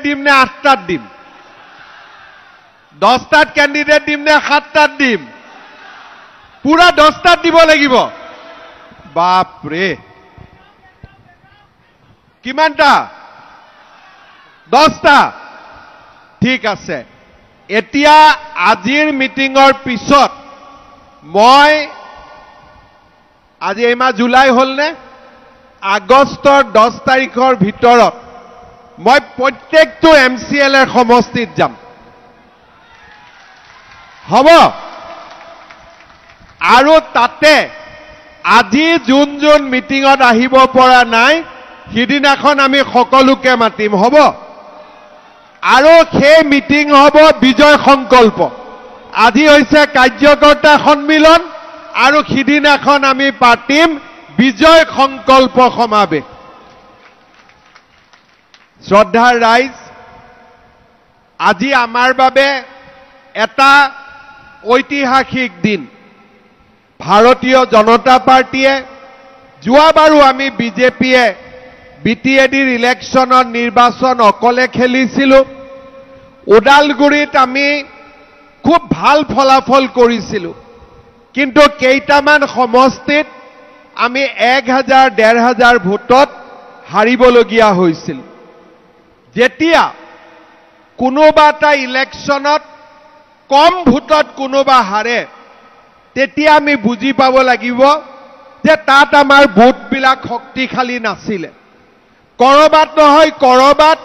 দিম নে 8টাত দিম 10টাত ক্যান্ডিডেট দিম নে 7টাত দিম পুরা 10টাত দিব লাগিব বাপৰে কিমানটা 10টা ঠিক আছে এতিয়া আজিৰ মিটিংৰ পিছত মই আজি এই মাহ জুলাই হল নে আগষ্টৰ 10 তাৰিখৰ ভিতৰত মই প্ৰত্যেকটো MCL এৰ সমষ্টিত যাম হ'ব আৰু তাতে আজি যোন যোন মিটিংত আহিব পৰা নাই হিদিনাখন আমি সকলোকে মাতিম হ'ব আৰু সেই মিটিং হ'ব বিজয় সংকল্প আজি হৈছে কাৰ্যকৰ্তা সন্মিলন আৰু হিদিনাখন আমি পাতিম বিজয় সংকল্প সমাবেশ শ্ৰদ্ধাৰ ৰাইজ আজি আমাৰ বাবে এটা ঐতিহাসিক দিন ভাৰতীয় জনতা পাৰ্টিয়ে যোৱাবাৰো আমি বিজেপিয়ে বিটিএডিৰ ইলেকশ্যনৰ নিৰ্বাচন অকলে খেলিছিলোঁ ওদালগুৰিত আমি খুব ভাল ফলাফল কৰিছিলোঁ কিন্তু কেইটামান সমষ্টিত আমি 1000-1500 ভোটত হাৰিবলগীয়া হৈছিল যেতিয়া কোনোবা এটা ইলেকশ্যনত কম ভোটত কোনোবা হাৰে তেতিয়া আমি বুজি পাব লাগিব যে তাত আমাৰ ভোটবিলাক শক্তিশালী নাছিলে কৰবাত নহয় কৰবাত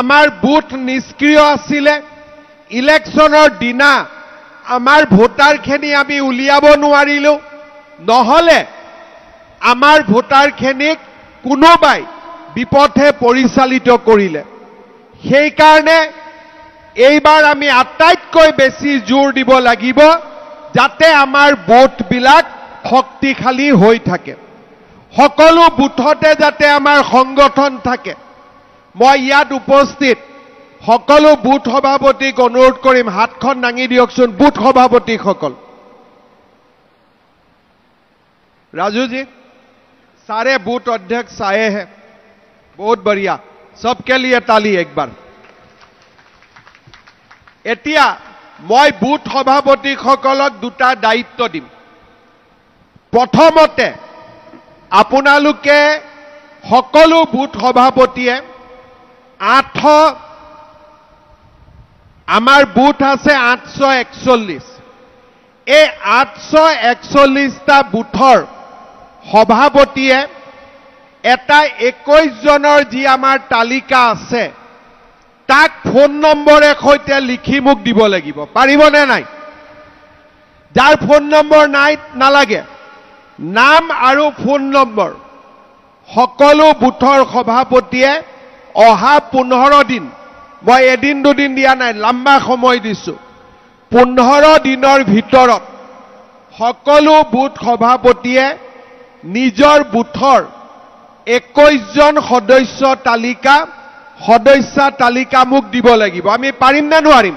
আমাৰ ভোট নিষ্ক্ৰিয় আছিলে ইলেকশ্যনৰ দিনা আমাৰ ভোটাৰখিনি আমি উলিয়াব নোৱাৰিলো নহলে আমাৰ ভোটাৰখিনিক কোনোবাই বিপথে পৰিচালিত কৰিলে সেই কাৰণে এইবাৰ আমি আটাইতকৈ বেছি জোৰ দিব লাগিব যাতে আমাৰ ভোটবিলাক শক্তিশালী হৈ থাকে সকলো বুথতে যাতে আমাৰ সংগঠন থাকে মই ইয়াত উপস্থিত সকলো বুথ সভাপতিক অনুৰোধ কৰিম হাতখন দাঙি দিয়কচোন বুথ সভাপতিসকল राजू जी सारे बूथ अध्यक्ष आए हैं बहुत बढ़िया सबके लिए ताली एक बार एतिया मैं बूथ सभापति सकलक दुटा दायित्व दिम प्रथमते आपनालोके सकलो बूथ सभापतिये 8 आमार बूथ आछे 841 ए 841टा बूथर सभापतिये এটা 21 জনৰ যি আমাৰ তালিকা আছে তাক ফোন নম্বৰে সৈতে লিখি মোক দিব লাগিব পাৰিবনে নাই যাৰ ফোন নম্বৰ নাই নালাগে নাম আৰু ফোন নম্বৰ সকলো বুথৰ সভাপতিয়ে অহা 15 দিন মই এদিন দুদিন দিয়া নাই লম্বা সময় দিছো 15 দিনৰ ভিতৰত সকলো বুথ সভাপতিয়ে নিজৰ বুথৰ 21 জন সদস্য তালিকা মোক দিব লাগিব আমি পাৰিম না নোৱাৰিম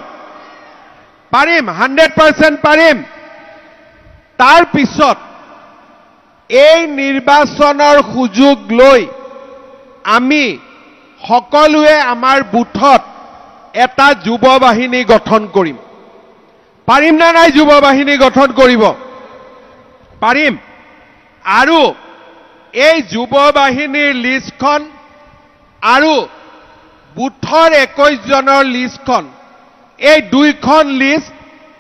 পাৰিম 100% পাৰিম তাৰ পিছত এই নিৰ্বাচনৰ সুযোগ লৈ আমি সকলোৱে আমাৰ বুথত এটা যুৱ বাহিনী গঠন কৰিম পাৰিম না নাই যুৱ বাহিনী গঠন কৰিব পাৰিম আৰু এই যুৱ বাহিনীৰ লিষ্টখন আৰু বুথৰ 21 জনৰ লিষ্টখন এই দুইখন লিষ্ট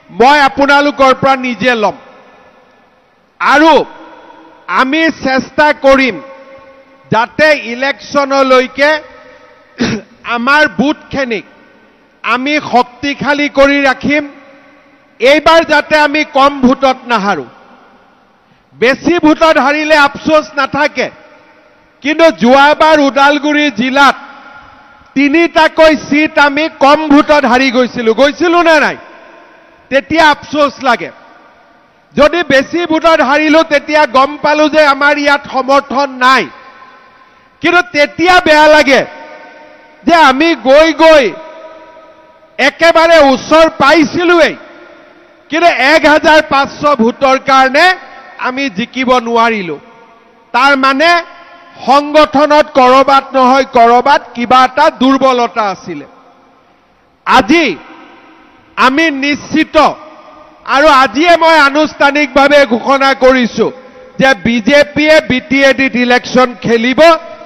মই আপোনালোকৰ পৰা নিজে লম আৰু আমি চেষ্টা কৰিম যাতে ইলেকশ্যনলৈকে আমাৰ বুথখিনিক আমি শক্তিশালী কৰি ৰাখিম এইবাৰ যাতে আমি কম ভোটত নাহাৰো বেছি ভোটত হাৰিলে আফসোস নাথাকে কিন্তু যোৱাবাৰ ওদালগুৰি জিলাত 3টাকৈ সিট আমি কম ভোটত হাৰি গৈছিলো না নাই তেতিয়া আফসোস লাগে যদি বেছি ভোটত হাৰিলো তেতিয়া গম পালো যে আমাৰ ইয়াত সমৰ্থন নাই কিন্তু তেতিয়া বেয়া লাগে যে আমি গৈ একেবাৰে ওচৰ পাইছিলোই কিন্তু 1500 ভোটৰ কাৰণে আমি জিকিব নোৱাৰিলো তাৰ মানে সংগঠনত কৰবাত নহয় কৰবাত কিবা এটা দুৰ্বলতা আছিলে। আজি আমি নিশ্চিত আৰু আজিয়ে মই আনুষ্ঠানিকভাৱে ঘোষণা কৰিছো যে বিজেপিয়ে BTADত ইলেকশ্যন খেলিব,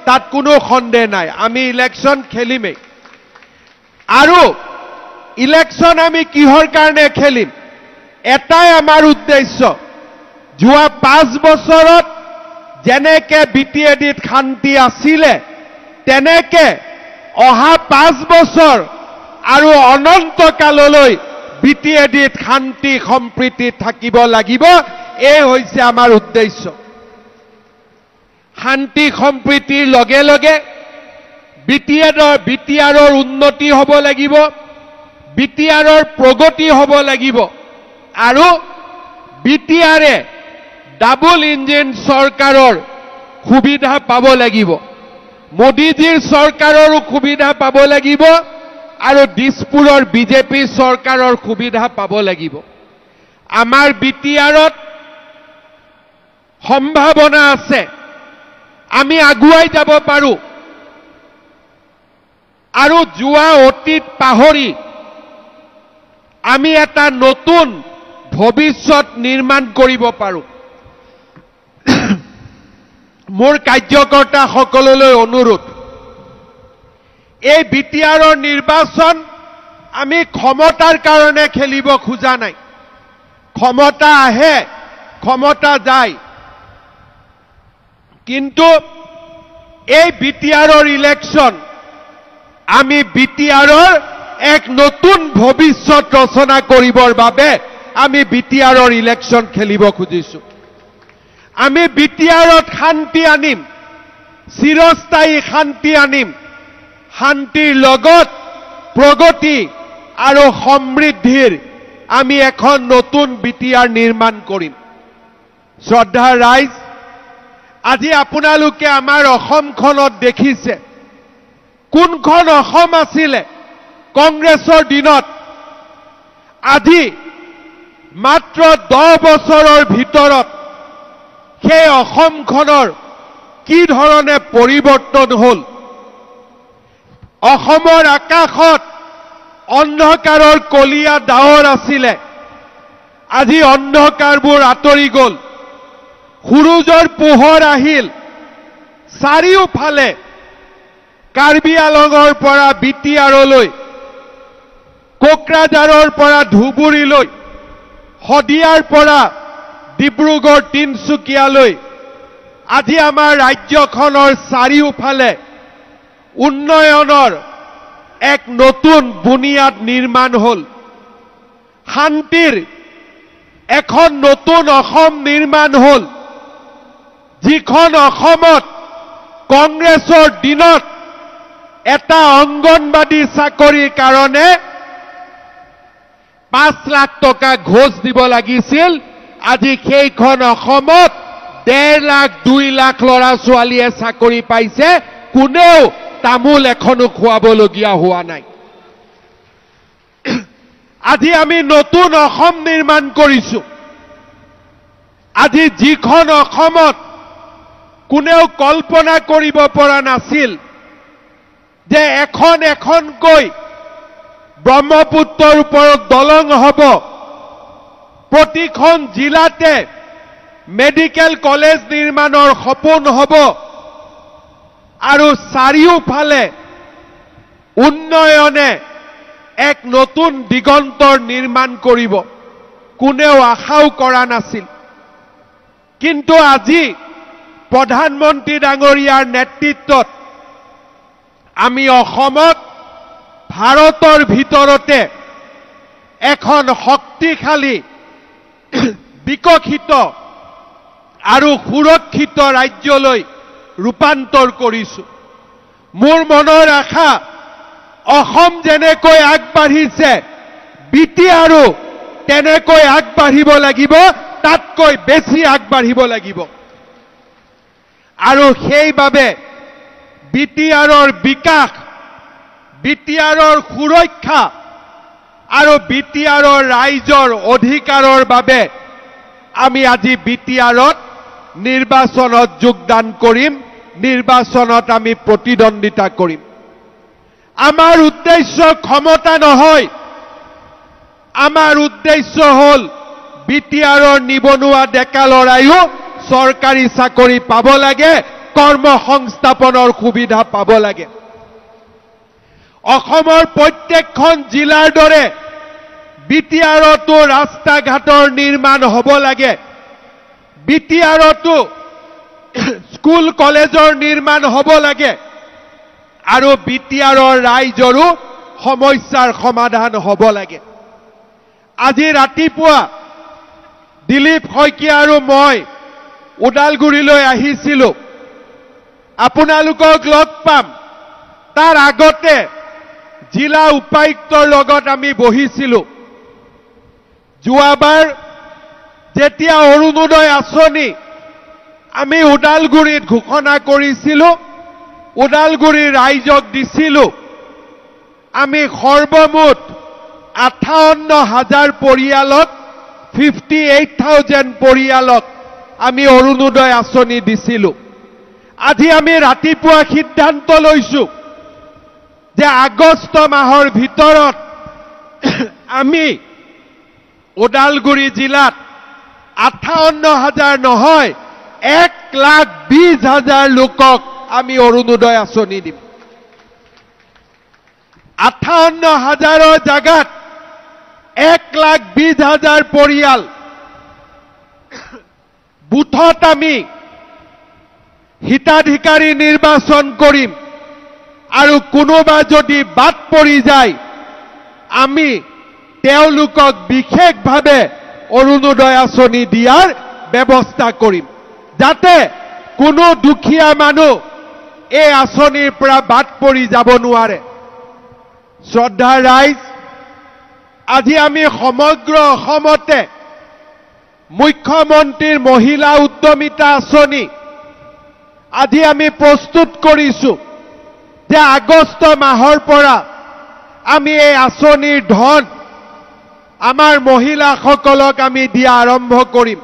তাত কোনো সন্দেহ নাই। আমি ইলেকশ্যন খেলিমেই। আৰু ইলেকশ্যন আমি কিহৰ কাৰণে খেলিম? এটাই আমাৰ উদ্দেশ্য, যোৱা 5 বছৰত যেনেকে BTADত শান্তি আছিলে তেনেকে অহা 5 বছৰ আৰু অনন্ত কাললৈ BTADত শান্তি সম্প্ৰীতি থাকিব লাগিব। এই হৈছে আমাৰ উদ্দেশ্য। শান্তি সম্প্ৰীতিৰ লগে লগে BTADৰ উন্নতি হ'ব লাগিব, BTADৰ প্ৰগতি হ'ব লাগিব আৰু BTADে ডাবল ইঞ্জিন চৰকাৰৰ সুবিধা পাব লাগিব, মোদীজীৰ চৰকাৰৰো সুবিধা পাব লাগিব আৰু দিছপুৰৰ বিজেপি চৰকাৰৰ সুবিধা পাব লাগিব। আমাৰ BTADত সম্ভাৱনা আছে, আমি আগুৱাই যাব পাৰোঁ আৰু যোৱা অতীত পাহৰি আমি এটা নতুন ভৱিষ্যত নিৰ্মাণ কৰিব পাৰোঁ। মোৰ কাৰ্যকৰ্তাসকললৈ অনুৰোধ, এই BTADৰ নিৰ্বাচন আমি ক্ষমতাৰ কাৰণে খেলিব খোজা নাই। ক্ষমতা আহে, ক্ষমতা যায়, কিন্তু এই BTADৰ ইলেকশ্যন আমি BTADৰ এক নতুন ভৱিষ্যত ৰচনা কৰিবৰ বাবে আমি BTADৰ ইলেকশ্যন খেলিব খুজিছো। আমি BTADত শান্তি আনিম, চিৰস্থায়ী শান্তি আনিম, শান্তিৰ লগত প্ৰগতি আৰু সমৃদ্ধিৰ আমি এখন নতুন BTAD নিৰ্মাণ কৰিম। শ্ৰদ্ধাৰ ৰাইজ, আজি আপোনালোকে আমাৰ অসমখনত দেখিছে, কোনখন অসম আছিলে কংগ্ৰেছৰ দিনত, আজি মাত্ৰ 10 বছৰৰ ভিতৰত সেই অসমখনৰ কি ধৰণে পৰিৱৰ্তন হ'ল। অসমৰ আকাশত অন্ধকাৰৰ কলীয়া ডাৱৰ আছিলে, আজি অন্ধকাৰবোৰ আঁতৰি গ'ল, সূৰুজৰ পোহৰ আহিল। চাৰিওফালে কাৰ্বি আলঙৰ পৰা BTADলৈ, কোকৰাঝাৰৰ পৰা ধুবুৰীলৈ, শদিয়াৰ পৰা ডিব্ৰুগড় তিনচুকীয়ালৈ আজি আমাৰ ৰাজ্যখনৰ চাৰিওফালে উন্নয়নৰ এক নতুন বুনিয়াদ নিৰ্মাণ হ'ল। শান্তিৰ এখন নতুন অসম নিৰ্মাণ হ'ল, যিখন অসমত কংগ্ৰেছৰ দিনত এটা অংগনবাদী চাকৰিৰ কাৰণে 5 লাখ টকা ঘোষ দিব লাগিছিল, আজি সেইখন অসমত 1.5 লাখ 2 লাখ ল'ৰা ছোৱালীয়ে চাকৰি পাইছে, কোনেও তামোল এখনো খুৱাবলগীয়া হোৱা নাই। আজি আমি নতুন অসম নিৰ্মাণ কৰিছো। আজি যিখন অসমত কোনেও কল্পনা কৰিব পৰা নাছিল যে এখন এখনকৈ ব্ৰহ্মপুত্ৰৰ ওপৰত দলং হ'ব, প্ৰতিখন জিলাতে মেডিকেল কলেজ নিৰ্মাণৰ সপোন হ'ব আৰু চাৰিওফালে উন্নয়নে এক নতুন দিগন্তৰ নিৰ্মাণ কৰিব, কোনেও আশাও কৰা নাছিল। কিন্তু আজি প্ৰধানমন্ত্ৰী ডাঙৰীয়াৰ নেতৃত্বত আমি অসমত ভাৰতৰ ভিতৰতে এখন শক্তিশালী, বিকশিত আৰু সুৰক্ষিত ৰাজ্যলৈ ৰূপান্তৰ কৰিছো। মোৰ মনৰ আশা, অসম যেনেকৈ আগবাঢ়িছে BTADও তেনেকৈ আগবাঢ়িব লাগিব, তাতকৈ বেছি আগবাঢ়িব লাগিব। আৰু সেইবাবে BTADৰ বিকাশ, BTADৰ সুৰক্ষা আৰু BTADৰ ৰাইজৰ অধিকাৰৰ বাবে আমি আজি BTADত নিৰ্বাচনত যোগদান কৰিম। নিৰ্বাচনত আমি প্ৰতিদ্বন্দ্বিতা কৰিম আমাৰ উদ্দেশ্য ক্ষমতা নহয় আমাৰ উদ্দেশ্য হল বিটিআৰৰ নিবনুৱা ডেকা লৰাইও চৰকাৰী চাকৰি পাব লাগে কৰ্ম সংস্থাপনৰ সুবিধা পাব লাগে অসমৰ প্ৰত্যেকখন জিলাৰ দৰে বিটিআৰতো ৰাস্তা ঘাটৰ নিৰ্মাণ হ'ব লাগে বিটিআৰতো স্কুল কলেজৰ নিৰ্মাণ হ'ব লাগে আৰু বিটিআৰৰ ৰাইজৰো সমস্যাৰ সমাধান হ'ব লাগে আজি ৰাতিপুৱা দিলীপ শইকীয়া আৰু মই ওদালগুৰিলৈ আহিছিলোঁ আপোনালোকক লগ পাম তাৰ আগতে জিলা উপায়ুক্তৰ লগত আমি বহিছিলোঁ যোৱাবাৰ যেতিয়া অৰুণোদয় আঁচনি আমি ওদালগুৰিত ঘোষণা কৰিছিলোঁ ওদালগুৰিৰ ৰাইজক দিছিলোঁ আমি সৰ্বমুঠ 58,000 পৰিয়ালক 58,000 পৰিয়ালক আমি অৰুণোদয় আঁচনি দিছিলোঁ আজি আমি ৰাতিপুৱা সিদ্ধান্ত লৈছোঁ যে আগষ্ট মাহৰ ভিতৰত আমি ওদালগুৰি জিলাত 58,000 নহয় 1,20,000 লোকক আমি অৰুণোদয় আঁচনি দিম 58,000 জাগাত 1,20,000 পৰিয়াল বুথত আমি হিতাধিকাৰী নিৰ্বাচন কৰিম আৰু কোনোবা যদি বাদ পৰি যায় আমি তেওঁলোকক বিশেষভাৱে অৰুণোদয় আঁচনি দিয়াৰ ব্যৱস্থা কৰিম যাতে কোনো দুখীয়া মানুহ এই আঁচনিৰ পৰা বাদ পৰি যাব নোৱাৰে শ্ৰদ্ধা ৰাইজ আজি আমি সমগ্ৰ অসমতে মুখ্যমন্ত্ৰীৰ মহিলা উদ্যমিতা আঁচনি আজি আমি প্ৰস্তুত কৰিছোঁ যে আগষ্ট মাহৰ পৰা আমি এই আঁচনিৰ ধন আমাৰ মহিলাসকলক আমি দিয়া আৰম্ভ কৰিম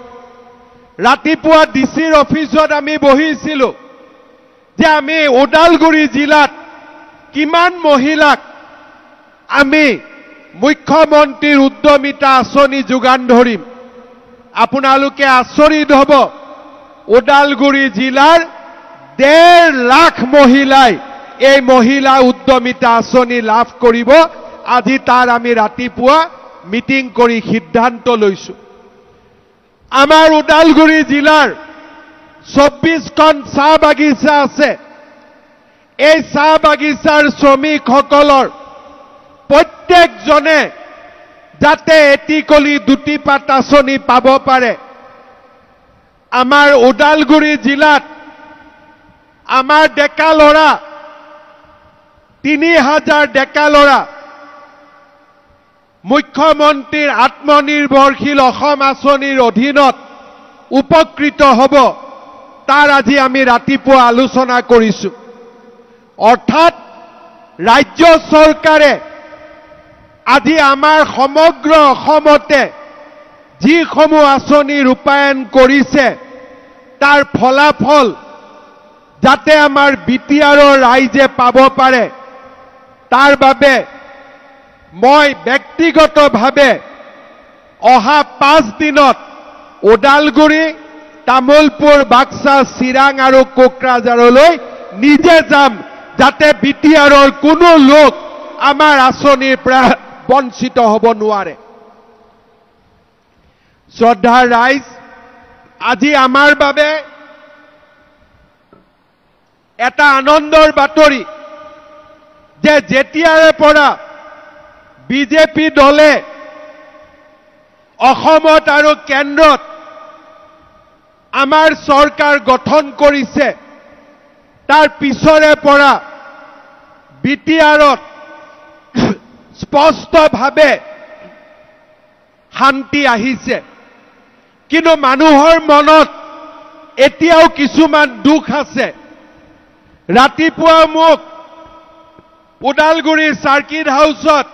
ৰাতিপুৱা ডিচিৰ অফিচত আমি বহিছিলোঁ যে আমি ওদালগুৰি জিলাত কিমান মহিলাক আমি মুখ্যমন্ত্ৰীৰ উদ্যমিতা আঁচনি যোগান ধৰিম আপোনালোকে আচৰিত হ'ব ওদালগুৰি জিলাৰ 1.5 লাখ মহিলাই এই মহিলা উদ্যমিতা আঁচনি লাভ কৰিব আজি তাৰ আমি ৰাতিপুৱা মিটিং কৰি সিদ্ধান্ত লৈছোঁ আমাৰ ওদালগুৰি জিলাৰ 24খন চাহ বাগিচা আছে এই চাহ বাগিচাৰ শ্ৰমিকসকলৰ প্ৰত্যেকজনে যাতে এটিকলি দুটিপাত আঁচনি পাব পাৰে আমাৰ ওদালগুৰি জিলাত আমাৰ ডেকা ল'ৰা 3,000 ডেকা ল'ৰা মুখ্যমন্ত্ৰীৰ আত্মনিৰ্ভৰশীল অসম আঁচনিৰ অধীনত উপকৃত হ'ব তাৰ আজি আমি ৰাতিপুৱা আলোচনা কৰিছোঁ অৰ্থাৎ ৰাজ্য চৰকাৰে আজি আমাৰ সমগ্ৰ অসমতে যিসমূহ আঁচনি ৰূপায়ণ কৰিছে তাৰ ফলাফল যাতে আমাৰ বিটিআৰৰ ৰাইজে পাব পাৰে তাৰ বাবে মই ব্যক্তিগতভাৱে অহা 5 দিনত ওদালগুৰি তামুলপুৰ বাক্সা চিৰাং আৰু কোকৰাঝাৰলৈ নিজে যাম যাতে বিটিআৰৰ কোনো লোক আমাৰ আঁচনিৰ পৰা বঞ্চিত হ'ব নোৱাৰে শ্ৰদ্ধা ৰাইজ আজি আমাৰ বাবে এটা আনন্দৰ বাতৰি যে যেতিয়াৰে পৰা বিজেপি দলে অসমত আৰু কেন্দ্ৰত আমাৰ চৰকাৰ গঠন কৰিছে তাৰ পিছৰে পৰা বিটিআৰত স্পষ্টভাৱে শান্তি আহিছে কিন্তু মানুহৰ মনত এতিয়াও কিছুমান দুখ আছে ৰাতিপুৱা মোক ওদালগুৰিৰ সাৰ্কিট হাউচত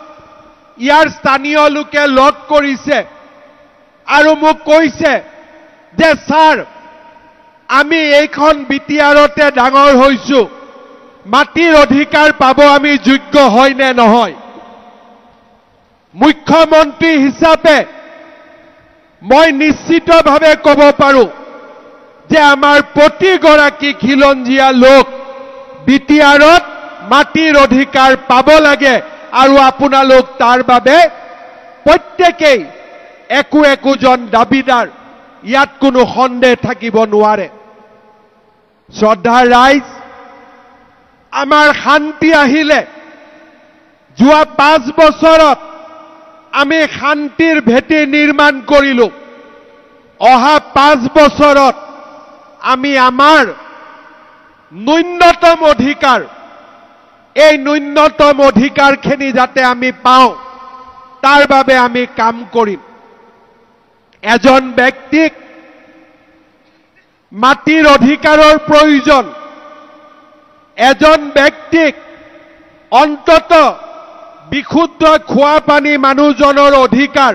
ইয়াৰ স্থানীয় লোকে লগ কৰিছে আৰু মোক কৈছে যে স্যাৰ আমি এইখন বিটিআৰতে ডাঙৰ হৈছো মাটিৰ অধিকাৰ পাব আমি যোগ্য হয় নে নহয় মুখ্যমন্ত্ৰী হিচাপে মই নিশ্চিতভাৱে ক'ব পাৰো যে আমাৰ প্ৰতিগৰাকী খিলঞ্জীয়া লোক বিটিআৰত মাটিৰ অধিকাৰ পাব লাগে আৰু আপোনালোক তাৰ বাবে প্ৰত্যেকেই একোজন দাবীদাৰ ইয়াত কোনো সন্দেহ থাকিব নোৱাৰে শ্ৰদ্ধাৰ ৰাইজ আমাৰ শান্তি আহিলে যোৱা 5 বছৰত আমি শান্তিৰ ভেটি নিৰ্মাণ কৰিলো অহা 5 বছৰত আমি আমাৰ ন্যূনতম অধিকাৰ এই ন্যূনতম অধিকাৰখিনি যাতে আমি পাওঁ তাৰ বাবে আমি কাম কৰিম এজন ব্যক্তিক মাটিৰ অধিকাৰৰ প্ৰয়োজন এজন ব্যক্তিক অন্তত বিশুদ্ধ খোৱা পানী মানুহজনৰ অধিকাৰ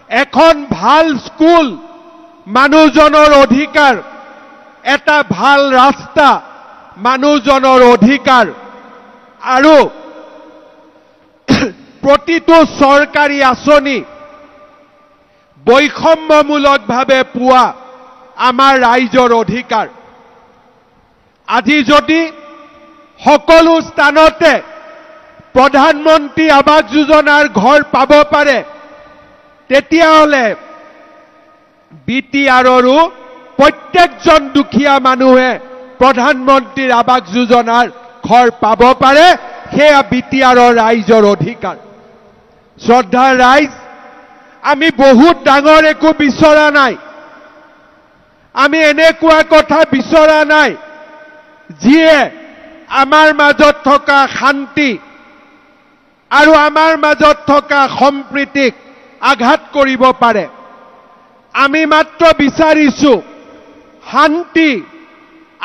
এখন ভাল স্কুল মানুহজনৰ অধিকাৰ এটা ভাল ৰাস্তা মানুহজনৰ অধিকাৰ আৰু প্ৰতিটো চৰকাৰী আঁচনি বৈষম্যমূলকভাৱে পোৱা আমাৰ ৰাইজৰ অধিকাৰ আজি যদি সকলো স্থানতে প্ৰধানমন্ত্ৰী আৱাস যোজনাৰ ঘৰ পাব পাৰে তেতিয়াহলে বিটিআৰৰো প্ৰত্যেকজন দুখীয়া মানুহে প্ৰধানমন্ত্ৰীৰ আৱাস যোজনাৰ ঘৰ পাব পাৰে সেয়া বিটিআৰৰ ৰাইজৰ অধিকাৰ শ্ৰদ্ধাৰ ৰাইজ আমি বহুত ডাঙৰ একো বিচৰা নাই আমি এনেকুৱা কথা বিচৰা নাই যিয়ে আমাৰ মাজত থকা শান্তি আৰু আমাৰ মাজত থকা সম্প্ৰীতিক আঘাত কৰিব পাৰে আমি মাত্ৰ বিচাৰিছো শান্তি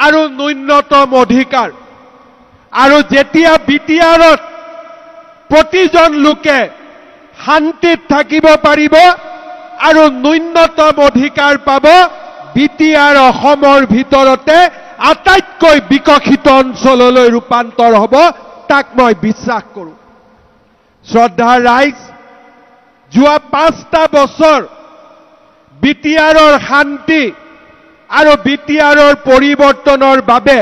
আৰু ন্যূনতম অধিকাৰ আৰু যেতিয়া বিটিআৰত প্ৰতিজন লোকে শান্তিত থাকিব পাৰিব আৰু ন্যূনতম অধিকাৰ পাব বিটিআৰ অসমৰ ভিতৰতে আটাইতকৈ বিকশিত অঞ্চললৈ ৰূপান্তৰ হ'ব তাক মই বিশ্বাস কৰোঁ শ্ৰদ্ধাৰ ৰাইজ যোৱা 5টা বছৰ বিটিআৰৰ শান্তি আৰু বিটিআৰৰ পৰিৱৰ্তনৰ বাবে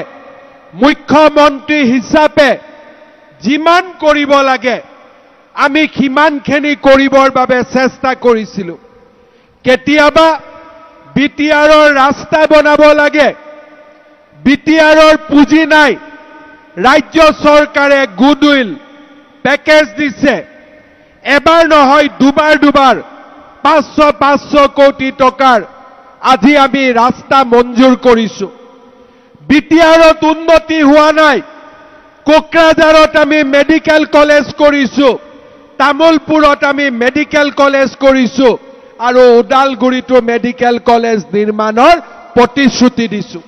মুখ্যমন্ত্ৰী হিচাপে যিমান কৰিব লাগে আমি সিমানখিনি কৰিবৰ বাবে চেষ্টা কৰিছিলো কেতিয়াবা বিটিআৰৰ ৰাস্তা বনাব লাগে বিটিআৰৰ পুঁজি নাই ৰাজ্য চৰকাৰে গুডউইল পেকেজ দিছে এবাৰ নহয় দুবাৰ 500 কোটি টকাৰ আজি আমি ৰাস্তা মঞ্জুৰ কৰিছো বিটিআৰত উন্নতি হোৱা নাই কোকৰাঝাৰত আমি মেডিকেল কলেজ কৰিছো তামুলপুৰত আমি মেডিকেল কলেজ কৰিছো আৰু ওদালগুৰিতো মেডিকেল কলেজ নিৰ্মাণৰ প্ৰতিশ্ৰুতি দিছো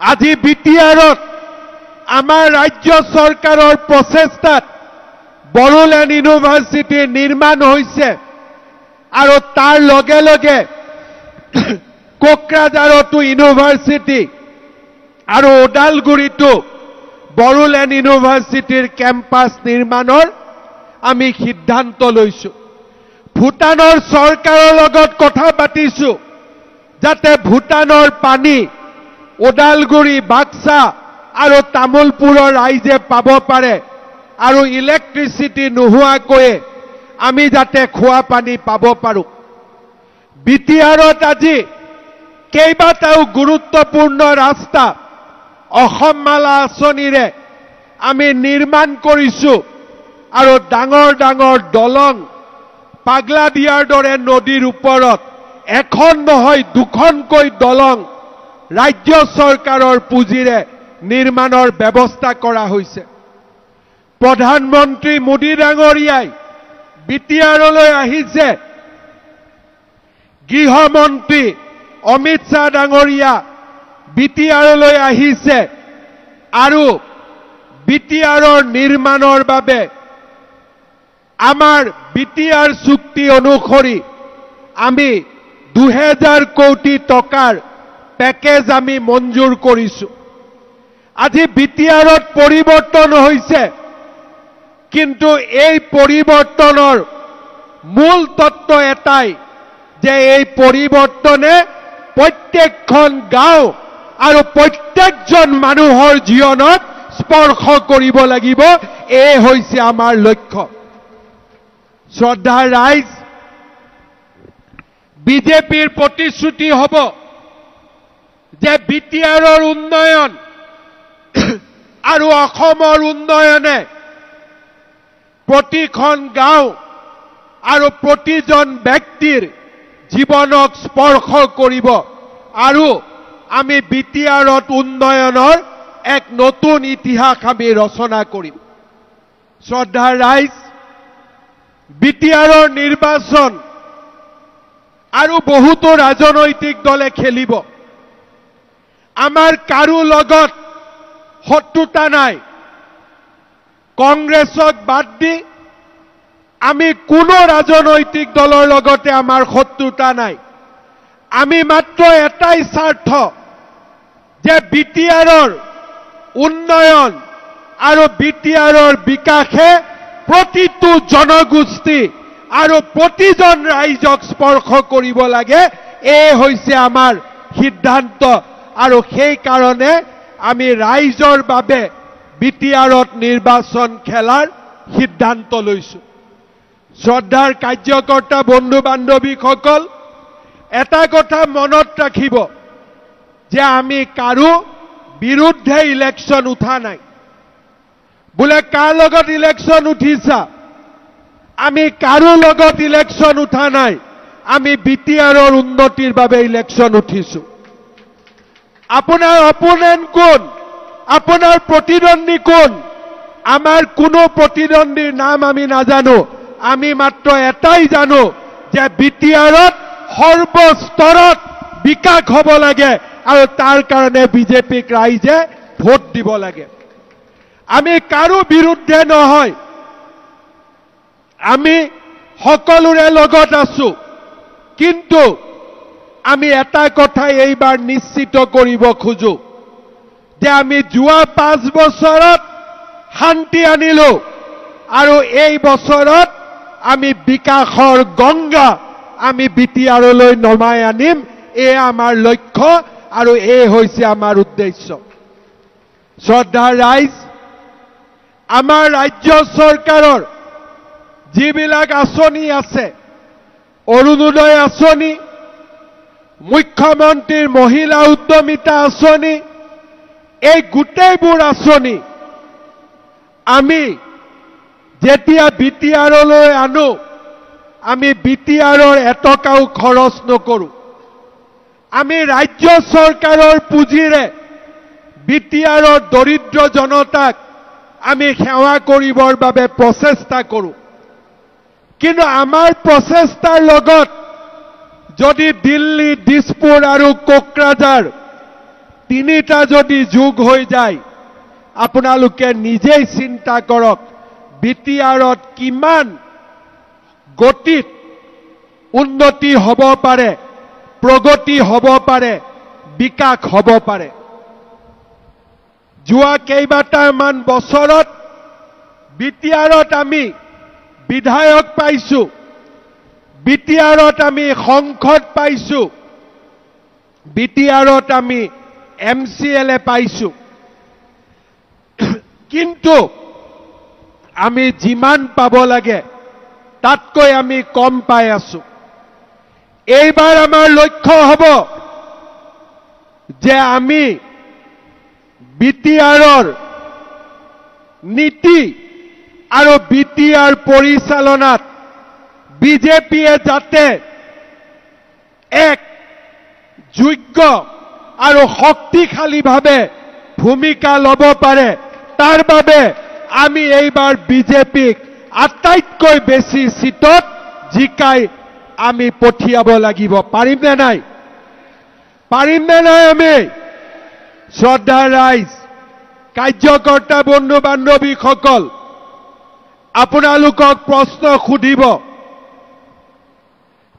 আজি বিটিআৰত আমাৰ ৰাজ্য চৰকাৰৰ প্ৰচেষ্টাত বড়োলেণ্ড ইউনিভাৰ্চিটি নিৰ্মাণ হৈছে আৰু তাৰ লগে লগে কোকৰাঝাৰতো ইউনিভাৰ্চিটি আৰু ওদালগুৰিতো বড়োলেণ্ড ইউনিভাৰ্চিটিৰ কেম্পাছ নিৰ্মাণৰ আমি সিদ্ধান্ত লৈছো ভূটানৰ চৰকাৰৰ লগত কথা পাতিছো যাতে ভূটানৰ পানী ওদালগুৰি বাক্সা আৰু তামুলপুৰৰ ৰাইজে পাব পাৰে আৰু ইলেক্ট্ৰিচিটি নোহোৱাকৈ আমি যাতে খোৱা পানী পাব পাৰো বিটিআৰত আজি কেইবাটাও গুৰুত্বপূৰ্ণ ৰাস্তা অসম মালা আঁচনিৰে আমি নিৰ্মাণ কৰিছো আৰু ডাঙৰ দলং পাগলা দিয়াৰ দৰে নদীৰ ওপৰত এখন নহয় দুখনকৈ দলং ৰাজ্য চৰকাৰৰ পুঁজিৰে নিৰ্মাণৰ ব্যৱস্থা কৰা হৈছে প্ৰধানমন্ত্ৰী মোদী ডাঙৰীয়াই বিটিআৰলৈ আহিছে গৃহমন্ত্ৰী অমিত শাহ ডাঙৰীয়া বিটিআৰলৈ আহিছে আৰু বিটিআৰৰ নিৰ্মাণৰ বাবে আমাৰ বিটিআৰ চুক্তি অনুসৰি আমি 2000 কোটি টকাৰ পেকেজ আমি মঞ্জুৰ কৰিছো। আজি বিটিআৰত পৰিৱৰ্তন হৈছে, কিন্তু এই পৰিৱৰ্তনৰ মূল তত্ত্ব এটাই যে এই পৰিৱৰ্তনে প্ৰত্যেকখন গাঁও আৰু প্ৰত্যেকজন মানুহৰ জীৱনত স্পৰ্শ কৰিব লাগিব। এই হৈছে আমাৰ লক্ষ্য। শ্ৰদ্ধাৰ ৰাইজ, বিজেপিৰ প্ৰতিশ্ৰুতি হ'ব যে বিটিআৰৰ উন্নয়ন আৰু অসমৰ উন্নয়নে প্ৰতিখন গাঁও আৰু প্ৰতিজন ব্যক্তিৰ জীৱনক স্পৰ্শ কৰিব আৰু আমি বিটিআৰত উন্নয়নৰ এক নতুন ইতিহাস আমি ৰচনা কৰিম। শ্ৰদ্ধাৰ ৰাইজ, বিটিআৰৰ নিৰ্বাচন আৰু বহুতো ৰাজনৈতিক দলে খেলিব। আমাৰ কাৰো লগত শত্ৰুতা নাই। কংগ্ৰেছক বাদ দি আমি কোনো ৰাজনৈতিক দলৰ লগতে আমাৰ শত্ৰুতা নাই। আমি মাত্ৰ এটাই স্বাৰ্থ যে বিটিআৰৰ উন্নয়ন আৰু বিটিআৰৰ বিকাশে প্ৰতিটো জনগোষ্ঠী আৰু প্ৰতিজন ৰাইজক স্পৰ্শ কৰিব লাগে। এই হৈছে আমাৰ সিদ্ধান্ত আৰু সেই কাৰণে আমি ৰাইজৰ বাবে বিটিআৰত নিৰ্বাচন খেলাৰ সিদ্ধান্ত লৈছো। শ্ৰদ্ধাৰ কাৰ্যকৰ্তা বন্ধু বান্ধৱীসকল, এটা কথা মনত ৰাখিব যে আমি কাৰো বিৰুদ্ধে ইলেকশ্যন উঠা নাই। বোলে কাৰ লগত ইলেকশ্যন উঠিছা? আমি কাৰো লগত ইলেকশ্যন উঠা নাই। আমি বিটিআৰৰ উন্নতিৰ বাবে ইলেকশ্যন উঠিছো। আপোনাৰ অপোনেণ্ট কোন? আপোনাৰ প্ৰতিদ্বন্দ্বী কোন? আমাৰ কোনো প্ৰতিদ্বন্দ্বীৰ নাম আমি নাজানো। আমি মাত্ৰ এটাই জানো যে বিটিআৰত সৰ্বস্তৰত বিকাশ হ'ব লাগে আৰু তাৰ কাৰণে বিজেপিক ৰাইজে ভোট দিব লাগে। আমি কাৰো বিৰুদ্ধে নহয়। আমি সকলোৰে লগত আছো। কিন্তু আমি এটা কথা এইবাৰ নিশ্চিত কৰিব খোজো যে আমি যোৱা 5 বছৰত শান্তি আনিলো আৰু এই বছৰত আমি বিকাশৰ গংগা আমি বিটিআৰলৈ নমাই আনিম। এই আমাৰ লক্ষ্য আৰু এই হৈছে আমাৰ উদ্দেশ্য। শ্ৰদ্ধাৰ ৰাইজ, আমাৰ ৰাজ্য চৰকাৰৰ যিবিলাক আঁচনি আছে, অৰুণোদয় আঁচনি, মুখ্যমন্ত্ৰীৰ মহিলা উদ্যমিতা আঁচনি, এই গোটেইবোৰ আঁচনি আমি যেতিয়া বিটিআৰলৈ আনো, আমি বিটিআৰৰ এটকাও খৰচ নকৰো। আমি ৰাজ্য চৰকাৰৰ পুঁজিৰে বিটিআৰৰ দৰিদ্ৰ জনতাক আমি সেৱা কৰিবৰ বাবে প্ৰচেষ্টা কৰো। কিন্তু আমাৰ প্ৰচেষ্টাৰ লগত যদি দিল্লী, দিছপুৰ আৰু কোকৰাঝাৰ তিনিটা যদি যোগ হৈ যায়, আপোনালোকে নিজেই চিন্তা কৰক বিটিআৰত কিমান গতিত উন্নতি হ'ব পাৰে, প্ৰগতি হ'ব পাৰে, বিকাশ হ'ব পাৰে। যোৱা কেইবাটামান বছৰত বিটিআৰত আমি বিধায়ক পাইছো, বিটিআৰত আমি সংসদ পাইছো, বিটিআৰত আমি MCLA পাইছো। কিন্তু আমি যিমান পাব লাগে তাতকৈ আমি কম পাই আছো। এইবাৰ আমাৰ লক্ষ্য হ'ব যে আমি বিটিআৰৰ নীতি আৰু বিটিআৰ পৰিচালনাত বিজেপিয়ে যাতে এক যোগ্য আৰু শক্তিশালীভাৱে ভূমিকা ল'ব পাৰে, তাৰ বাবে আমি এইবাৰ বিজেপিক আটাইতকৈ বেছি সিটত জিকাই আমি পঠিয়াব লাগিব। পাৰিম নে নাই? পাৰিম নে নাই আমি? শ্ৰদ্ধাৰ ৰাইজ, কাৰ্যকৰ্তা বন্ধু বান্ধৱীসকল, আপোনালোকক প্ৰশ্ন সুধিব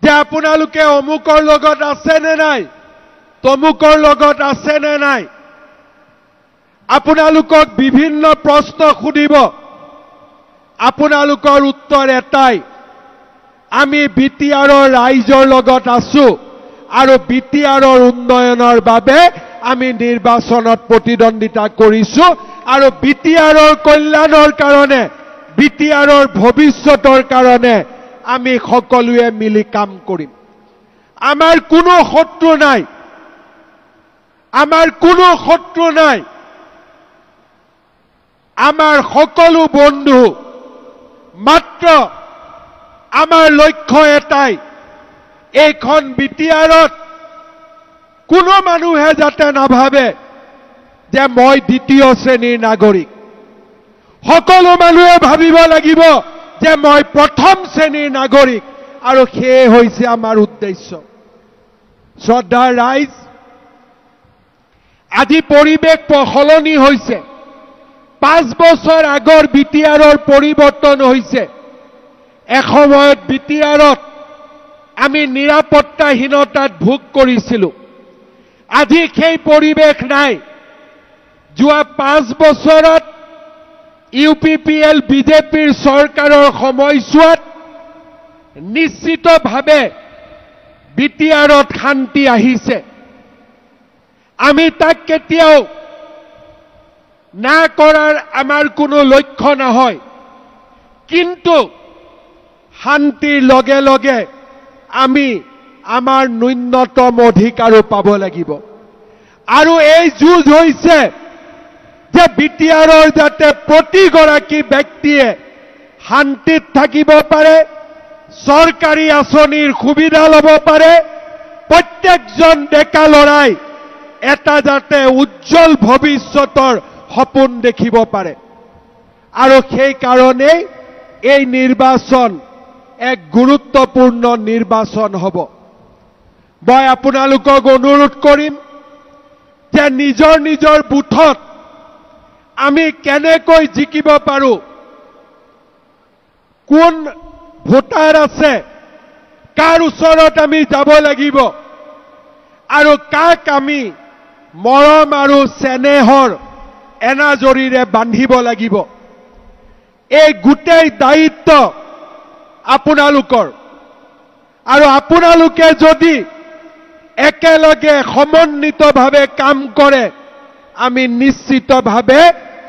যে আপোনালোকে অমুকৰ লগত আছে নে নাই? তমুকৰ লগত আছে নে নাই আপোনালোকক বিভিন্ন প্ৰশ্ন সুধিব আপোনালোকৰ উত্তৰ এটাই আমি বিটিআৰৰ ৰাইজৰ লগত আছো আৰু বিটিআৰৰ উন্নয়নৰ বাবে আমি নিৰ্বাচনত প্ৰতিদ্বন্দ্বিতা কৰিছো আৰু বিটিআৰৰ কল্যাণৰ কাৰণে বিটিআৰৰ ভৱিষ্যতৰ কাৰণে আমি সকলোৱে মিলি কাম কৰিম আমাৰ কোনো শত্ৰু নাই আমাৰ কোনো শত্ৰু নাই আমাৰ সকলো বন্ধু মাত্ৰ আমাৰ লক্ষ্য এটাই এইখন বিটিআৰত কোনো মানুহে যাতে নাভাবে যে মই দ্বিতীয় শ্ৰেণীৰ নাগৰিক সকলো মানুহে ভাবিব লাগিব যে মই প্ৰথম শ্ৰেণীৰ নাগৰিক আৰু সেয়ে হৈছে আমাৰ উদ্দেশ্য শ্ৰদ্ধাৰ ৰাইজ আজি পৰিৱেশ সলনি হৈছে 5 বছৰ আগৰ বিটিআৰৰ পৰিৱৰ্তন হৈছে এসময়ত বিটিআৰত আমি নিৰাপত্তাহীনতাত ভোগ কৰিছিলো আজি সেই পৰিৱেশ নাই যোৱা 5 বছৰত ইউপিপিএল বিজেপিৰ চৰকাৰৰ সময়ছোৱাত নিশ্চিতভাৱে বিটিআৰত শান্তি আহিছে আমি তাক কেতিয়াও না কৰাৰ আমাৰ কোনো লক্ষ্য নহয় কিন্তু শান্তিৰ লগে লগে আমি আমাৰ ন্যূনতম অধিকাৰো পাব লাগিব আৰু এই যুঁজ হৈছে যে বিটিআৰৰ যাতে প্ৰতিগৰাকী ব্যক্তিয়ে শান্তিত থাকিব পাৰে চৰকাৰী আঁচনিৰ সুবিধা ল'ব পাৰে প্ৰত্যেকজন ডেকা লৰাই এটা যাতে উজ্জ্বল ভৱিষ্যতৰ সপোন দেখিব পাৰে আৰু সেই কাৰণে এই নিৰ্বাচন এক গুৰুত্বপূৰ্ণ নিৰ্বাচন হ'ব মই আপোনালোকক অনুৰোধ কৰিম যে নিজৰ নিজৰ বুথত আমি কেনেকৈ জিকিব পাৰো কোন ভোটাৰ আছে কাৰ ওচৰত আমি যাব লাগিব আৰু কাক আমি মৰম আৰু স্নেহৰ এনাজৰীৰে বান্ধিব লাগিব এই গোটেই দায়িত্ব আপোনালোকৰ আৰু আপোনালোকে যদি একেলগে সমন্বিতভাৱে কাম কৰে আমি নিশ্চিতভাৱে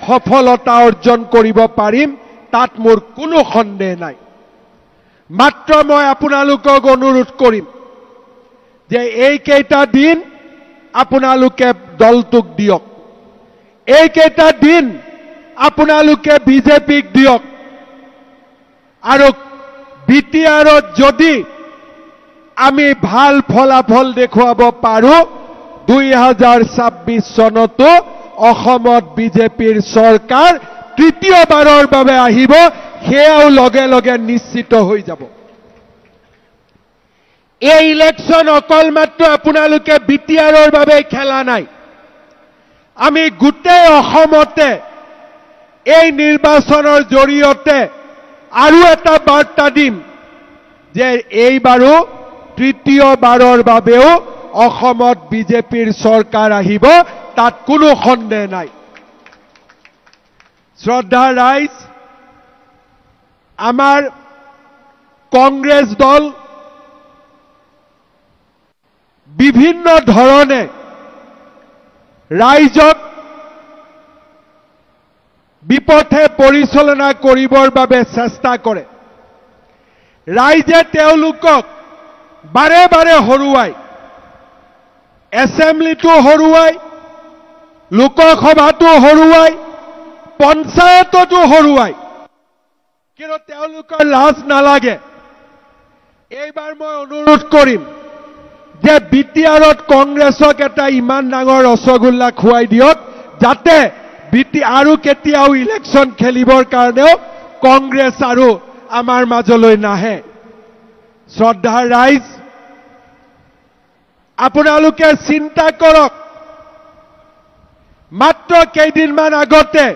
সফলতা অৰ্জন কৰিব পাৰিম তাত মোৰ কোনো সন্দেহ নাই মাত্ৰ মই আপোনালোকক অনুৰোধ কৰিম যে এইকেইটা দিন আপোনালোকে দলটোক দিয়ক এইকেইটা দিন আপোনালোকে বিজেপিক দিয়ক আৰু বিটিআৰত যদি আমি ভাল ফলাফল দেখুৱাব পাৰো 2026 চনতো অসমত বিজেপিৰ চৰকাৰ তৃতীয়বাৰৰ বাবে আহিব সেয়াও লগে লগে নিশ্চিত হৈ যাব এই ইলেকশন অকল মাত্ৰ আপোনালোকে বিটিআৰৰ বাবে খেলা নাই আমি গোটেই অসমতে এই নিৰ্বাচনৰ জৰিয়তে আৰু এটা বাৰ্তা দিম যে এইবাৰো তৃতীয়বাৰৰ বাবেও অসমত বিজেপিৰ চৰকাৰ আহিব তাত কোনো সন্দেহ নাই শ্ৰদ্ধাৰ ৰাইজ আমাৰ কংগ্ৰেছ দল বিভিন্ন ধৰণে ৰাইজক বিপথে পৰিচালনা কৰিবৰ বাবে চেষ্টা কৰে ৰাইজে তেওঁলোকক বাৰে বাৰে হৰুৱাই এছেম্বলিটো হৰুৱাই লোকসভাটো হৰুৱাই পঞ্চায়ততো হৰুৱাই কিন্তু তেওঁলোকৰ লাজ নালাগে এইবাৰ মই অনুৰোধ কৰিম যে বিটিআৰত কংগ্ৰেছক এটা ইমান ডাঙৰ ৰসগোল্লা খুৱাই দিয়ক যাতে আৰু কেতিয়াও ইলেকশন খেলিবৰ কাৰণেও কংগ্ৰেছ আৰু আমাৰ মাজলৈ নাহে শ্ৰদ্ধাৰ ৰাইজ আপোনালোকে চিন্তা কৰক মাত্ৰ কেইদিনমান আগতে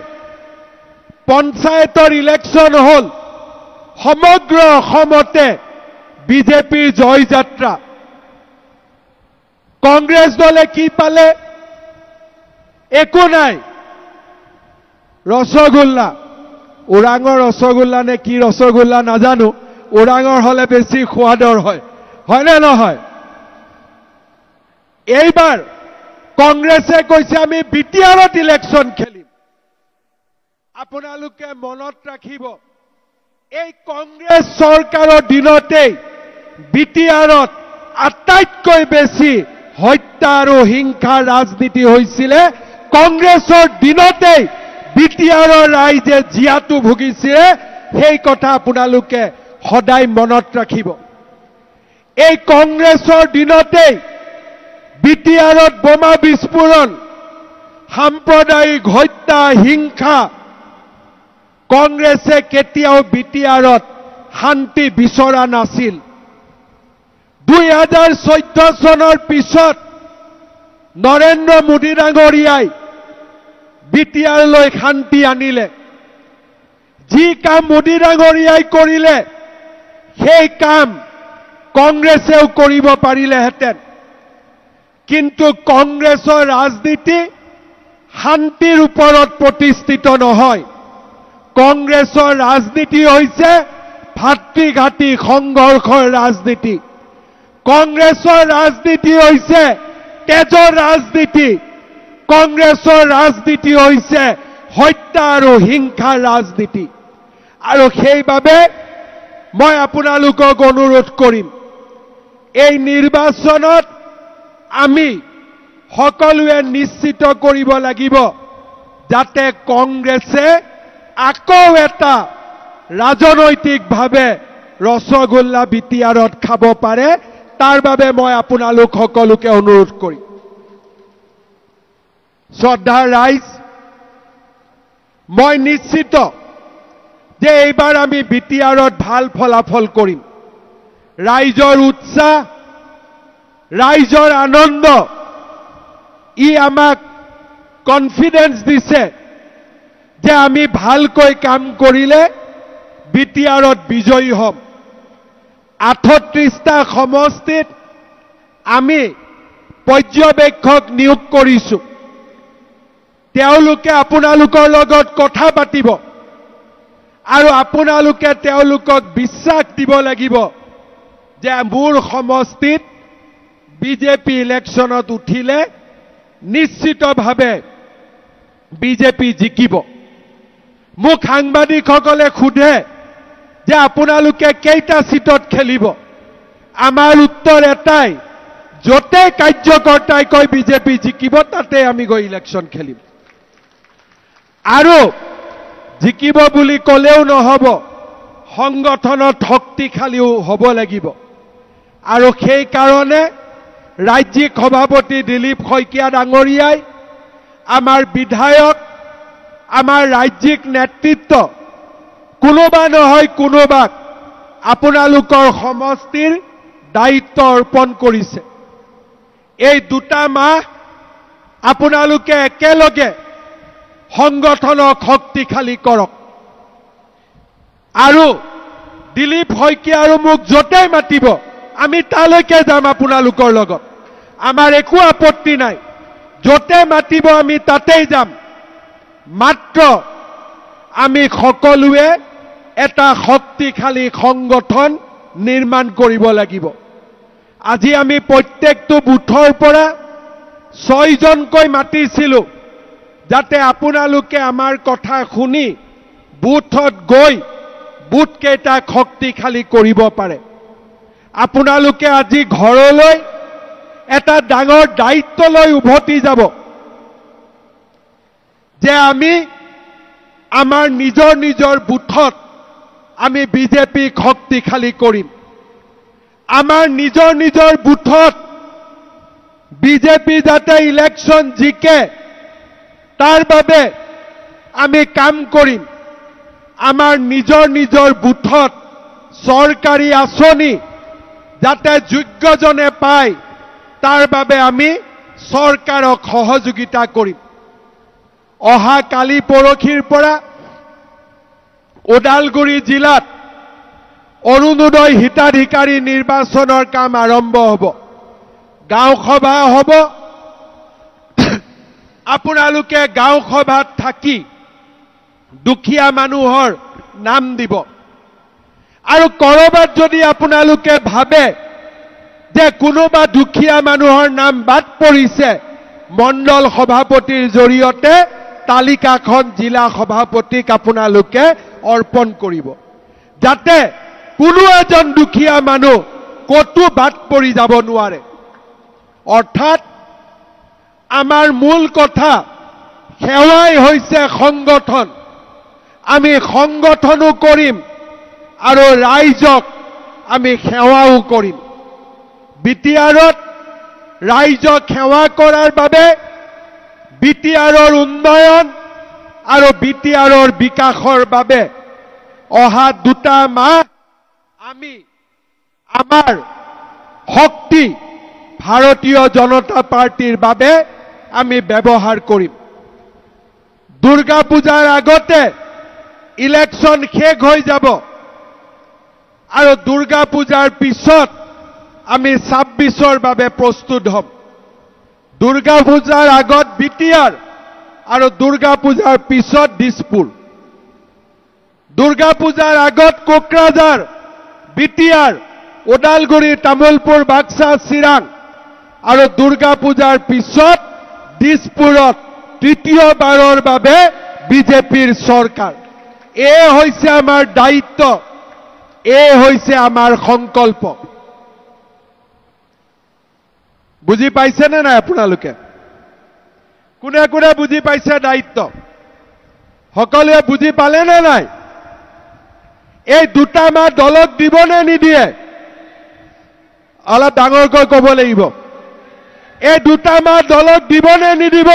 পঞ্চায়তৰ ইলেকশন হল সমগ্ৰ অসমতে বিজেপিৰ জয় যাত্ৰা কংগ্ৰেছ দলে কি পালে? একো নাই। ৰসগোল্লা, ওৰাঙৰ ৰসগোল্লা নে কি ৰসগোল্লা নাজানো, ওৰাঙৰ হলে বেছি সোৱাদৰ হয়, হয়নে নহয়? এইবাৰ কংগ্ৰেছে কৈছে আমি বিটিআৰত ইলেকশ্যন খেলিম। আপোনালোকে মনত ৰাখিব, এই কংগ্ৰেছ চৰকাৰৰ দিনতেই বিটিআৰত আটাইতকৈ বেছি হত্যা আৰু হিংসাৰ ৰাজনীতি হৈছিলে। কংগ্ৰেছৰ দিনতেই বিটিআৰৰ ৰাইজে জীয়াতু ভুগিছিলে। সেই কথা আপোনালোকে সদায় মনত ৰাখিব। এই কংগ্ৰেছৰ দিনতেই বিটিআৰত বোমা বিস্ফোৰণ, সাম্প্ৰদায়িক হত্যা, হিংসা। কংগ্ৰেছে কেতিয়াও বিটিআৰত শান্তি বিচৰা নাছিল। 2014 চনৰ পিছত নৰেন্দ্ৰ মোদী ডাঙৰীয়াই বিটিআৰলৈ শান্তি আনিলে। যি কাম মোদী ডাঙৰীয়াই কৰিলে সেই কাম কংগ্ৰেছেও কৰিব পাৰিলেহেঁতেন। কিন্তু কংগ্ৰেছৰ ৰাজনীতি শান্তিৰ ওপৰত প্ৰতিষ্ঠিত নহয়। কংগ্ৰেছৰ ৰাজনীতি হৈছে ভাতৃঘাতী সংঘৰ্ষৰ ৰাজনীতি। কংগ্ৰেছৰ ৰাজনীতি হৈছে তেজৰ ৰাজনীতি। কংগ্ৰেছৰ ৰাজনীতি হৈছে হত্যা আৰু হিংসাৰ ৰাজনীতি। আৰু সেইবাবে মই আপোনালোকক অনুৰোধ কৰিম, এই নিৰ্বাচনত আমি সকলোৱে নিশ্চিত কৰিব লাগিব যাতে কংগ্ৰেছে আকৌ এটা ৰাজনৈতিকভাৱে ৰসগোল্লা বিটিআৰত খাব পাৰে। তাৰ বাবে মই আপোনালোক সকলোকে অনুৰোধ কৰিম। শ্ৰদ্ধাৰ ৰাইজ, মই নিশ্চিত যে এইবাৰ আমি বিটিআৰত ভাল ফলাফল কৰিম। ৰাইজৰ উৎসাহ, ৰাইজৰ আনন্দ, ই আমাক কনফিডেন্স দিছে যে আমি ভালকৈ কাম কৰিলে বিটিআৰত বিজয়ী হ'ম। 38টা সমষ্টিত আমি পৰ্যবেক্ষক নিয়োগ কৰিছোঁ। তেওঁলোকে আপোনালোকৰ লগত কথা পাতিব আৰু আপোনালোকে তেওঁলোকক বিশ্বাস দিব লাগিব যে মোৰ সমষ্টিত বিজেপি ইলেকশ্যনত উঠিলে নিশ্চিতভাৱে বিজেপি জিকিব। মোক সাংবাদিকসকলে সোধে যে আপোনালোকে কেইটা সিটত খেলিব? আমাৰ উত্তৰ এটাই, য'তে কাৰ্যকৰ্তাই কয় বিজেপি জিকিব তাতে আমি গৈ ইলেকশ্যন খেলিম। আৰু জিকিব বুলি ক'লেও নহ'ব, সংগঠনত শক্তিশালীও হ'ব লাগিব। আৰু সেই কাৰণে ৰাজ্যিক সভাপতি দিলীপ শইকীয়া ডাঙৰীয়াই, আমাৰ বিধায়ক, আমাৰ ৰাজ্যিক নেতৃত্ব কোনোবা নহয় কোনোবাক আপোনালোকৰ সমষ্টিৰ দায়িত্ব অৰ্পণ কৰিছে। এই 2 মাহ আপোনালোকে একেলগে সংগঠনক শক্তিশালী কৰক। আৰু দিলীপ শইকীয়া আৰু মোক য'তেই মাতিব আমি তালৈকে যাম আপোনালোকৰ লগত। আমাৰ একো আপত্তি নাই, য'তে মাতিব আমি তাতেই যাম। মাত্ৰ আমি সকলোৱে এটা শক্তিশালী সংগঠন নিৰ্মাণ কৰিব লাগিব। আজি আমি প্ৰত্যেকটো বুথৰ পৰা 6 জনকৈ মাতিছিলোঁ যাতে আপোনালোকে আমাৰ কথা শুনি বুথত গৈ বুথকেইটাক শক্তিশালী কৰিব পাৰে। আপোনালোকে আজি ঘৰলৈ এটা ডাঙৰ দায়িত্ব লৈ উভতি যাব যে আমি আমাৰ নিজৰ নিজৰ বুথত আমি বিজেপিক শক্তিশালী কৰিম। আমাৰ নিজৰ নিজৰ বুথত বিজেপি যাতে ইলেকশ্যন জিকে তাৰ বাবে আমি কাম কৰিম। আমাৰ নিজৰ নিজৰ বুথত চৰকাৰী আঁচনি যাতে যোগ্যজনে পায় তাৰ বাবে আমি চৰকাৰক সহযোগিতা কৰিম। অহা কালি পৰখিৰ পৰা ওদালগুৰি জিলাত অৰুণোদয় হিতাধিকাৰী নিৰ্বাচনৰ কাম আৰম্ভ হ'ব। গাঁও সভা হ'ব আপোনালোকে গাঁও সভাত থাকি দুখীয়া মানুহৰ নাম দিব আৰু কৰবাত যদি আপোনালোকে ভাবে যে কোনোবা দুখীয়া মানুহৰ নাম বাদ পৰিছে মণ্ডল সভাপতিৰ জৰিয়তে তালিকাখন জিলা সভাপতিক আপোনালোকে অৰ্পণ কৰিব যাতে কোনো এজন দুখীয়া মানুহ কতো বাদ পৰি যাব নোৱাৰে অৰ্থাৎ আমাৰ মূল কথা সেৱাই হৈছে সংগঠন আমি সংগঠনো কৰিম আৰু ৰাইজক আমি সেৱাও কৰিম বিটিআৰত ৰাইজক সেৱা কৰাৰ বাবে বিটিআৰৰ উন্নয়ন আৰু বিটিআৰৰ বিকাশৰ বাবে অহা 2 মাহ আমি আমাৰ শক্তি ভাৰতীয় জনতা পাৰ্টিৰ বাবে আমি ব্যৱহাৰ কৰিম দুৰ্গা পূজাৰ আগতে ইলেকশন শেষ হৈ যাব আৰু দুৰ্গা পূজাৰ পিছত আমি 26ৰ বাবে প্ৰস্তুত হ'ম দুৰ্গা পূজাৰ আগত বিটিআৰ আৰু দুৰ্গা পূজাৰ পিছত দিছপুৰ দুৰ্গা পূজাৰ আগত কোকৰাঝাৰ বিটিআৰ ওদালগুৰি তামুলপুৰ বাক্সা চিৰাং আৰু দুৰ্গা পূজাৰ পিছত দিছপুৰত তৃতীয়বাৰৰ বাবে বিজেপিৰ চৰকাৰ এই হৈছে আমাৰ দায়িত্ব এই হৈছে আমাৰ সংকল্প বুজি পাইছে নে নাই আপোনালোকে কোনে কোনে বুজি পাইছে দায়িত্ব সকলোৱে বুজি পালে নে নাই এই 2 মাহ দলক দিবনে নিদিয়ে অলপ ডাঙৰকৈ ক'ব লাগিব এই 2 মাহ দলক দিবনে নিদিব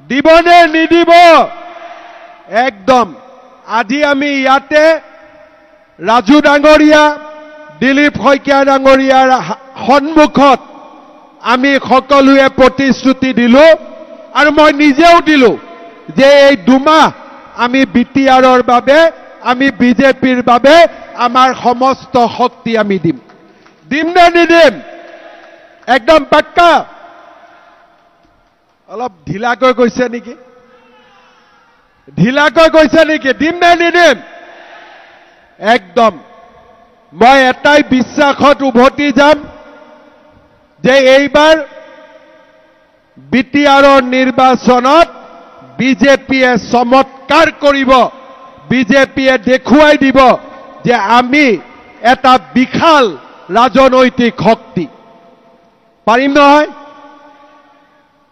দিবনে নিদিব একদম আজি আমি ইয়াতে ৰাজু ডাঙৰীয়া দিলীপ শইকীয়া ডাঙৰীয়াৰ সন্মুখত আমি সকলোৱে প্ৰতিশ্ৰুতি দিলো আৰু মই নিজেও দিলো যে এই 2 মাহ আমি বিটিআৰৰ বাবে আমি বিজেপিৰ বাবে আমাৰ সমস্ত শক্তি আমি দিম নে নিদিম একদম পাক্কা অলপ ঢিলাকৈ কৈছে নেকি দিম নে নিদিম একদম মই এটাই বিশ্বাসত উভতি যাম যে এইবাৰ বিটিআৰৰ নিৰ্বাচনত বিজেপিয়ে চমৎকাৰ কৰিব বিজেপিয়ে দেখুৱাই দিব যে আমি এটা বিশাল ৰাজনৈতিক শক্তি পাৰিম নহয়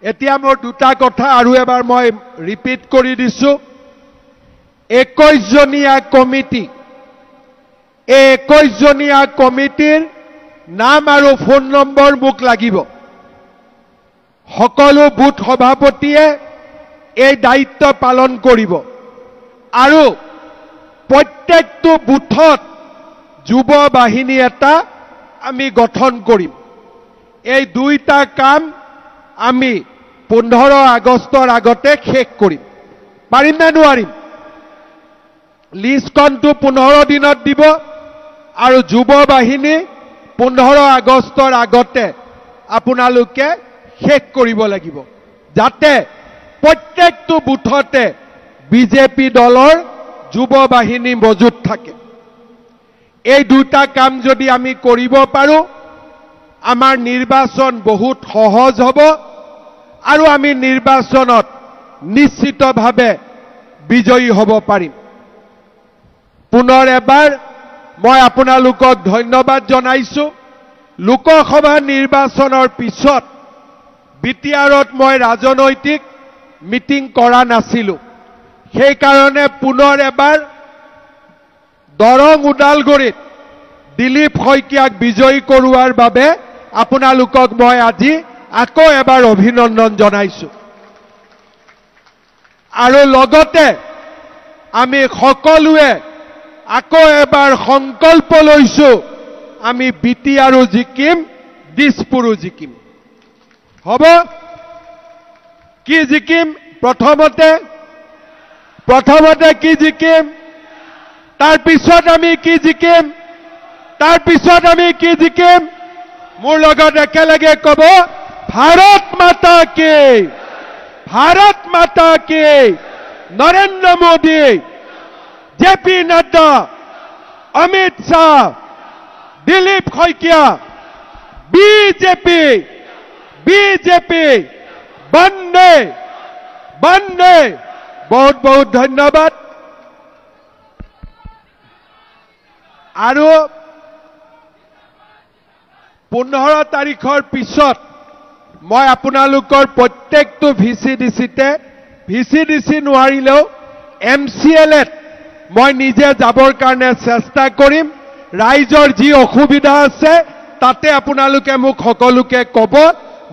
এতিয়া মোৰ 2টা কথা আৰু এবাৰ মই ৰিপিট কৰি দিছো 21 জনীয়া কমিটি এই 21 জনীয়া কমিটিৰ নাম আৰু ফোন নম্বৰ মোক লাগিব সকলো বুথ সভাপতিয়ে এই দায়িত্ব পালন কৰিব আৰু প্ৰত্যেকটো বুথত যুৱ বাহিনী এটা আমি গঠন কৰিম এই 2টা কাম আমি 15 আগষ্টৰ আগতে শেষ কৰিম পাৰিম নে নোৱাৰিম লিষ্টখনটো 15 দিনত দিব আৰু যুৱ বাহিনী 15 আগষ্টৰ আগতে আপোনালোকে শেষ কৰিব লাগিব যাতে প্ৰত্যেকটো বুথতে বিজেপি দলৰ যুৱ বাহিনী মজুত থাকে এই 2টা কাম যদি আমি কৰিব পাৰো আমাৰ নিৰ্বাচন বহুত সহজ হ'ব আৰু আমি নিৰ্বাচনত নিশ্চিতভাৱে বিজয়ী হ'ব পাৰিম পুনৰ এবাৰ মই আপোনালোকক ধন্যবাদ জনাইছো লোকসভা নিৰ্বাচনৰ পিছত বিটিআৰত মই ৰাজনৈতিক মিটিং কৰা নাছিলো সেই কাৰণে পুনৰ এবাৰ দৰং ওদালগুৰিত দিলীপ শইকীয়াক বিজয়ী কৰোৱাৰ বাবে আপোনালোকক মই আজি আকৌ এবাৰ অভিনন্দন জনাইছো আৰু লগতে আমি সকলোৱে আকৌ এবাৰ সংকল্প লৈছো আমি বিটিআৰো জিকিম দিছপুৰো জিকিম হ'ব কি জিকিম প্ৰথমতে কি জিকিম তাৰ পিছত আমি কি জিকিম মোৰ লগত একেলগে কব ভাৰত মাতা কি, ভাৰত মাতা কি, Narendra Modi, JP Nadda, Amit Shah, Dilip Saikia, BJP, BJP, Vande Vande. বহুত বহুত ধন্যবাদ। আৰু 15 তাৰিখৰ পিছত মই আপোনালোকৰ প্ৰত্যেকটো ভিচিডিচি নোৱাৰিলেও MCLত মই নিজে যাবৰ কাৰণে চেষ্টা কৰিম। ৰাইজৰ যি অসুবিধা আছে তাতে আপোনালোকে মোক সকলোকে ক'ব,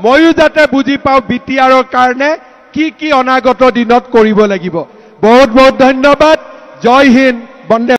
ময়ো যাতে বুজি পাওঁ BTRৰ কাৰণে কি অনাগত দিনত কৰিব লাগিব। বহুত বহুত ধন্যবাদ। জয় হিন্দ, বন্দে